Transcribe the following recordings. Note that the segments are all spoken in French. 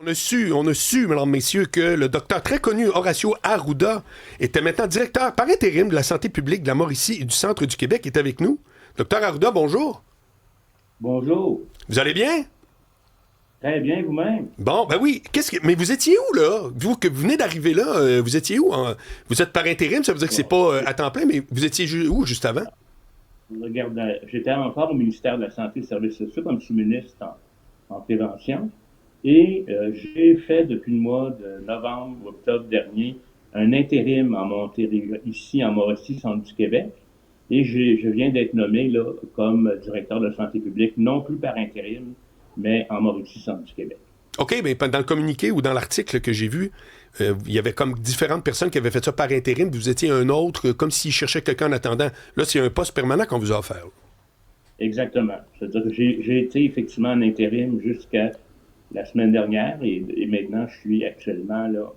On a su, mesdames, messieurs, que le docteur très connu Horacio Arruda était maintenant directeur par intérim de la santé publique de la Mauricie et du centre du Québec. Il est avec nous. Docteur Arruda, bonjour. Bonjour. Vous allez bien? Très bien, vous-même. Bon, ben oui. Mais vous étiez où, là? Vous, que vous venez d'arriver là, vous étiez où? Vous êtes par intérim, ça veut dire que c'est Bon, pas à temps plein, mais vous étiez où, juste avant? regarde, j'étais encore au ministère de la Santé et des Services sociaux comme sous-ministre en prévention. Et j'ai fait depuis le mois de novembre ou octobre dernier un intérim en Montérégie, ici en Mauricie, centre du Québec. Et je viens d'être nommé là, comme directeur de santé publique, non plus par intérim, mais en Mauricie, centre du Québec. OK, mais dans le communiqué ou dans l'article que j'ai vu, il y avait comme différentes personnes qui avaient fait ça par intérim, puis vous étiez un autre, comme s'ils cherchaient quelqu'un en attendant. Là, c'est un poste permanent qu'on vous a offert. Exactement. C'est-à-dire que j'ai été effectivement en intérim jusqu'à la semaine dernière et maintenant je suis actuellement là,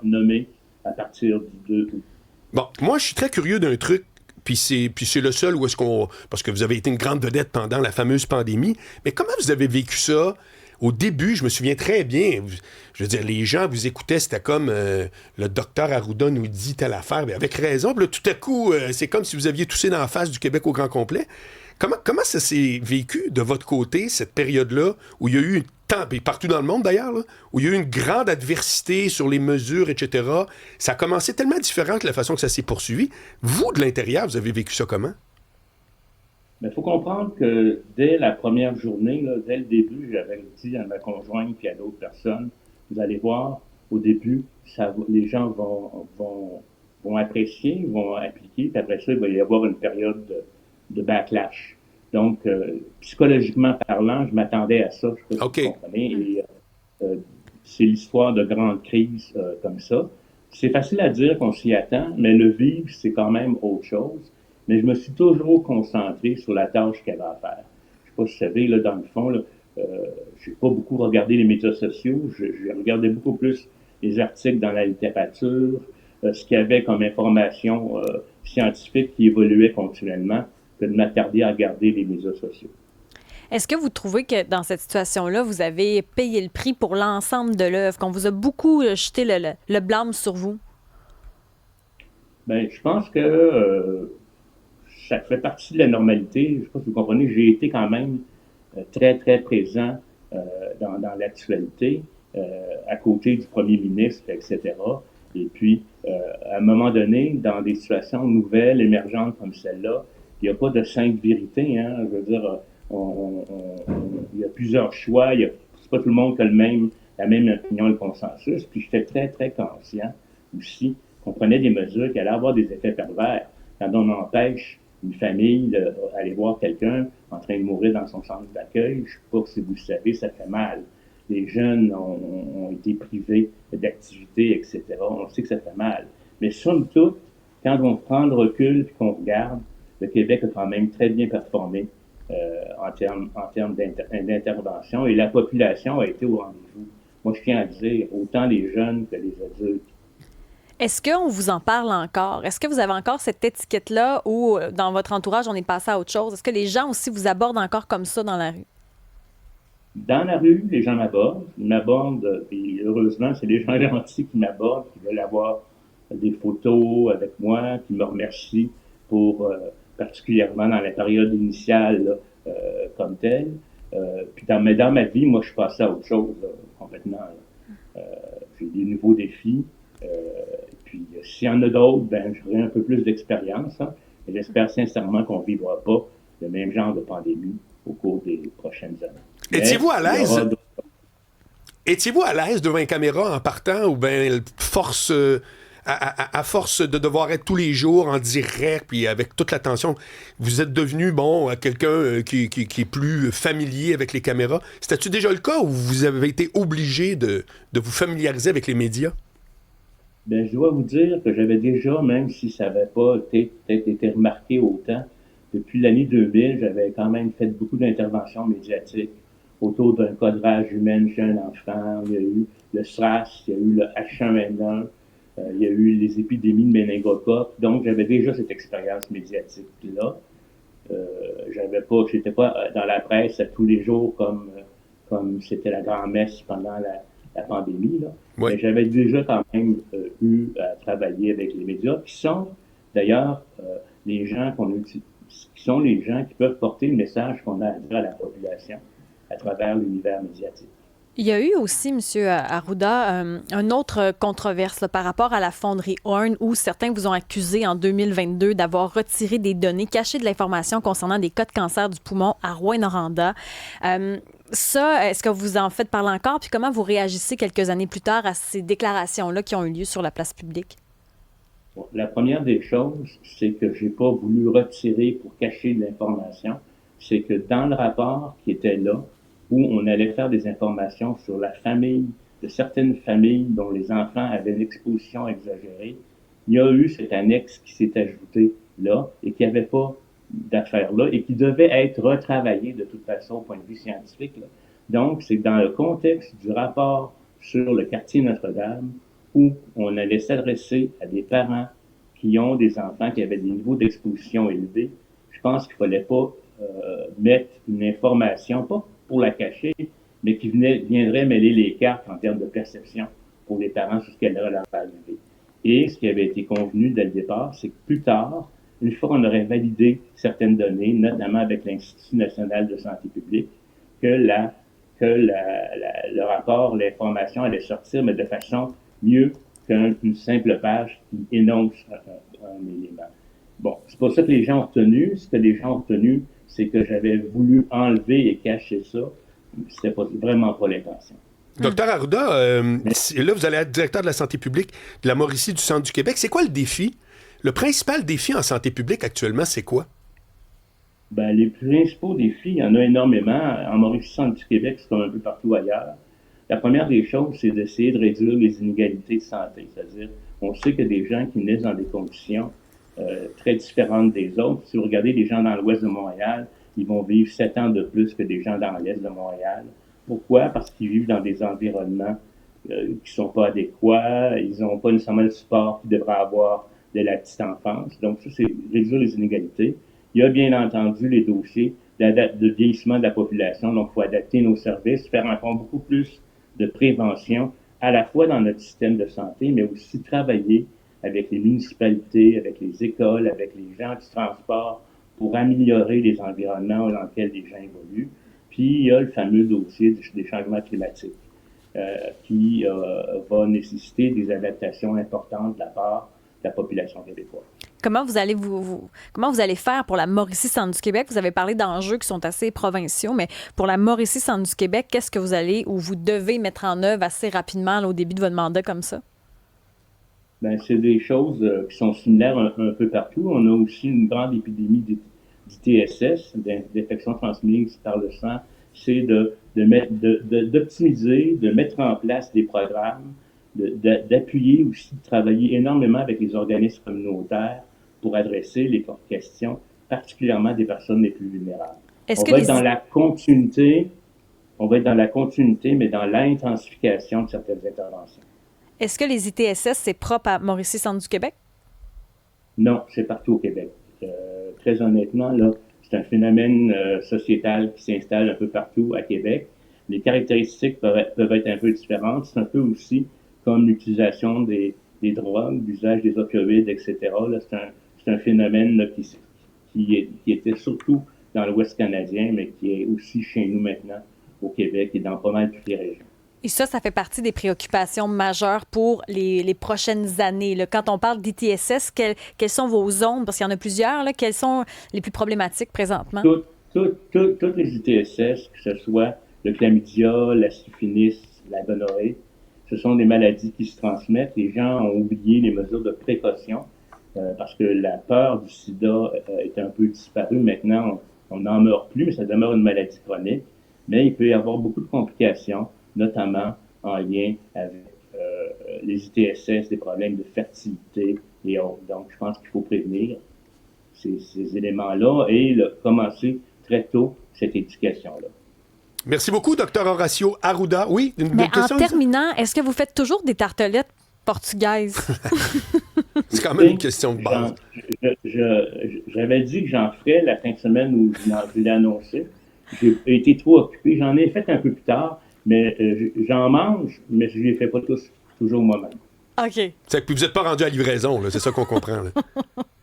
nommé à partir du 2 août. Bon, moi, je suis très curieux d'un truc, puis c'est le seul où est-ce qu'on... Parce que vous avez été une grande vedette pendant la fameuse pandémie, mais comment vous avez vécu ça? Au début, je me souviens très bien, je veux dire, les gens vous écoutaient, c'était comme le docteur Arruda nous dit telle affaire, mais avec raison. Puis là, tout à coup, c'est comme si vous aviez toussé dans la face du Québec au grand complet. Comment ça s'est vécu de votre côté, cette période-là, où il y a eu tant, et partout dans le monde d'ailleurs, là, où il y a eu une grande adversité sur les mesures, etc. Ça a commencé tellement différent que la façon que ça s'est poursuivi. Vous, de l'intérieur, vous avez vécu ça comment? Mais il faut comprendre que dès la première journée, là, dès le début, j'avais dit à ma conjointe et à d'autres personnes, vous allez voir, au début, les gens vont apprécier, vont appliquer, puis après ça, il va y avoir une période de backlash. Donc, psychologiquement parlant, je m'attendais à ça, je sais pas si vous OK. comprenez, et c'est l'histoire de grandes crises comme ça. C'est facile à dire qu'on s'y attend, mais le vivre, c'est quand même autre chose. Mais je me suis toujours concentré sur la tâche qu'il y avait à faire. Je sais pas si vous savez, là, dans le fond, là, euh, j'ai pas beaucoup regardé les médias sociaux. Je regardais beaucoup plus les articles dans la littérature, ce qu'il y avait comme information scientifique qui évoluait continuellement, que de m'attarder à regarder les médias sociaux. Est-ce que vous trouvez que dans cette situation-là, vous avez payé le prix pour l'ensemble de l'œuvre, qu'on vous a beaucoup jeté le blâme sur vous? Ben, je pense que ça fait partie de la normalité. Je sais pas si vous comprenez, j'ai été quand même très, très présent dans l'actualité, à côté du premier ministre, etc. Et puis, à un moment donné, dans des situations nouvelles, émergentes comme celle-là, il n'y a pas de simple vérité. Hein. Je veux dire, il y a plusieurs choix. C'est pas tout le monde qui a la même opinion, le consensus. Puis, j'étais très, très conscient aussi qu'on prenait des mesures qui allaient avoir des effets pervers. Quand on empêche une famille d'aller voir quelqu'un en train de mourir dans son centre d'accueil, je sais pas si vous le savez, ça fait mal. Les jeunes ont été privés d'activités, etc. On sait que ça fait mal. Mais somme toute, quand on prend le recul et qu'on regarde, le Québec a quand même très bien performé en termes d'intervention et la population a été au rendez-vous. Moi, je tiens à dire, autant les jeunes que les adultes. Est-ce qu'on vous en parle encore? Est-ce que vous avez encore cette étiquette-là ou dans votre entourage, on est passé à autre chose? Est-ce que les gens aussi vous abordent encore comme ça dans la rue? Dans la rue, les gens m'abordent. Ils m'abordent, et heureusement, c'est des gens gentils qui m'abordent, qui veulent avoir des photos avec moi, qui me remercient pour, particulièrement dans la période initiale, là, comme telle. Puis dans ma vie, moi, je suis passé à autre chose, là, complètement. Là. J'ai des nouveaux défis. Euh, puis, s'il y en a d'autres, ben, j'aurai un peu plus d'expérience. Hein, et j'espère sincèrement qu'on ne vivra pas le même genre de pandémie au cours des prochaines années. Mais Étiez-vous à il y aura l'aise? Étiez-vous à l'aise devant une caméra en partant ou bien force, à force de devoir être tous les jours en direct puis avec toute l'attention, vous êtes devenu, bon, quelqu'un qui est plus familier avec les caméras? C'était-tu déjà le cas ou vous avez été obligé de vous familiariser avec les médias? ben, je dois vous dire que j'avais déjà, même si ça n'avait pas peut-être été remarqué autant, depuis l'année 2000, j'avais quand même fait beaucoup d'interventions médiatiques autour d'un cadrage humain chez un enfant. Il y a eu le SRAS, il y a eu le H1N1, il y a eu les épidémies de méningocoque. Donc, j'avais déjà cette expérience médiatique-là. J'étais pas dans la presse à tous les jours comme c'était la grand-messe pendant la pandémie, là. Oui. Mais j'avais déjà quand même eu à travailler avec les médias, qui sont d'ailleurs les gens qui sont les gens qui peuvent porter le message qu'on a à dire à la population à travers l'univers médiatique. Il y a eu aussi, M. Arruda, une autre controverse là, par rapport à la fonderie Horn, où certains vous ont accusé en 2022 d'avoir retiré des données, caché de l'information concernant des cas de cancer du poumon à Rouyn-Noranda. Ça, est-ce que vous en faites parler encore? Puis comment vous réagissez quelques années plus tard à ces déclarations-là qui ont eu lieu sur la place publique? Bon, la première des choses, c'est que j'ai pas voulu retirer pour cacher de l'information. C'est que dans le rapport qui était là, où on allait faire des informations sur la famille, de certaines familles dont les enfants avaient une exposition exagérée, il y a eu cet annexe qui s'est ajouté là et qui n'avait pas d'affaires là et qui devait être retravaillé de toute façon au point de vue scientifique, là. Donc, c'est dans le contexte du rapport sur le quartier Notre-Dame où on allait s'adresser à des parents qui ont des enfants qui avaient des niveaux d'exposition élevés. Je pense qu'il fallait pas mettre une information, pas pour la cacher, mais qui viendrait mêler les cartes en termes de perception pour les parents sur ce qu'elle leur arriver. Et ce qui avait été convenu dès le départ, c'est que plus tard, une fois qu'on aurait validé certaines données, notamment avec l'Institut national de santé publique, que le rapport, l'information allait sortir, mais de façon mieux qu'une simple page qui énonce un élément. Bon, c'est pas ça que les gens ont retenu. Ce que les gens ont retenu, c'est que j'avais voulu enlever et cacher ça. C'était vraiment pas l'intention. Docteur Arruda, là, vous allez être directeur de la santé publique de la Mauricie du Centre du Québec. C'est quoi le défi? Le principal défi en santé publique actuellement, c'est quoi? Ben, les principaux défis, il y en a énormément. En Mauricie, Centre du Québec, c'est comme un peu partout ailleurs. La première des choses, c'est d'essayer de réduire les inégalités de santé. C'est-à-dire, on sait qu'il y a des gens qui naissent dans des conditions très différentes des autres. Si vous regardez les gens dans l'ouest de Montréal, ils vont vivre 7 ans de plus que des gens dans l'est de Montréal. Pourquoi? Parce qu'ils vivent dans des environnements qui sont pas adéquats. Ils n'ont pas nécessairement le support qu'ils devraient avoir dès la petite enfance. Donc, ça, c'est réduire les inégalités. Il y a bien entendu les dossiers de vieillissement de la population. Donc, il faut adapter nos services, faire encore beaucoup plus de prévention, à la fois dans notre système de santé, mais aussi travailler avec les municipalités, avec les écoles, avec les gens du transport pour améliorer les environnements dans lesquels les gens évoluent. Puis, il y a le fameux dossier des changements climatiques qui va nécessiter des adaptations importantes de la part de la population québécoise. Comment vous allez faire pour la Mauricie Centre du Québec? Vous avez parlé d'enjeux qui sont assez provinciaux, mais pour la Mauricie Centre du Québec, qu'est-ce que vous allez ou vous devez mettre en œuvre assez rapidement là, au début de votre mandat comme ça? Ben, c'est des choses qui sont similaires un peu partout. On a aussi une grande épidémie d'ITSS, d'infections transmises par le sang. C'est d'optimiser, de mettre en place des programmes, d'appuyer aussi, de travailler énormément avec les organismes communautaires pour adresser les questions, particulièrement des personnes les plus vulnérables. On va être dans la continuité, mais dans l'intensification de certaines interventions. Est-ce que les ITSS, c'est propre à Mauricie Centre du Québec? Non, c'est partout au Québec. Très honnêtement, là, c'est un phénomène sociétal qui s'installe un peu partout à Québec. Les caractéristiques peuvent être un peu différentes. C'est un peu aussi comme l'utilisation des drogues, l'usage des opioïdes, etc. Là, c'est un phénomène là, qui était surtout dans l'Ouest canadien, mais qui est aussi chez nous maintenant, au Québec et dans pas mal toutes les régions. Et ça fait partie des préoccupations majeures pour les prochaines années. Là. Quand on parle d'ITSS, quelles sont vos zones? Parce qu'il y en a plusieurs. Là. Quelles sont les plus problématiques présentement? Toutes les ITSS, que ce soit le chlamydia, la syphilis, la gonorrhée, ce sont des maladies qui se transmettent. Les gens ont oublié les mesures de précaution parce que la peur du sida est un peu disparue. Maintenant, on n'en meurt plus, mais ça demeure une maladie chronique. Mais il peut y avoir beaucoup de complications, notamment en lien avec les ITSS, des problèmes de fertilité et autres. Donc, je pense qu'il faut prévenir ces éléments-là et commencer très tôt cette éducation-là. Merci beaucoup, Dr Horacio Arruda. Oui, une question? En terminant, est-ce que vous faites toujours des tartelettes portugaises? C'est quand même une question de base. J'avais dit que j'en ferais la fin de semaine où je l'ai annoncé. J'ai été trop occupé. J'en ai fait un peu plus tard. Mais j'en mange, mais je les fais pas tous toujours moi-même. OK. C'est que vous n'êtes pas rendu à livraison, là, c'est ça qu'on comprend. Là.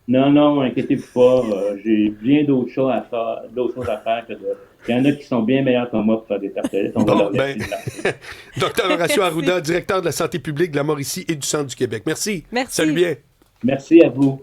Non, inquiétez-vous pas. J'ai bien d'autres choses à faire que de... Il y en a qui sont bien meilleurs que moi pour faire des tartelettes. On va leur laisser le marché. Dr Horacio Arruda, directeur de la santé publique de la Mauricie et du Centre du Québec. Merci. Merci. Salut bien. Merci à vous.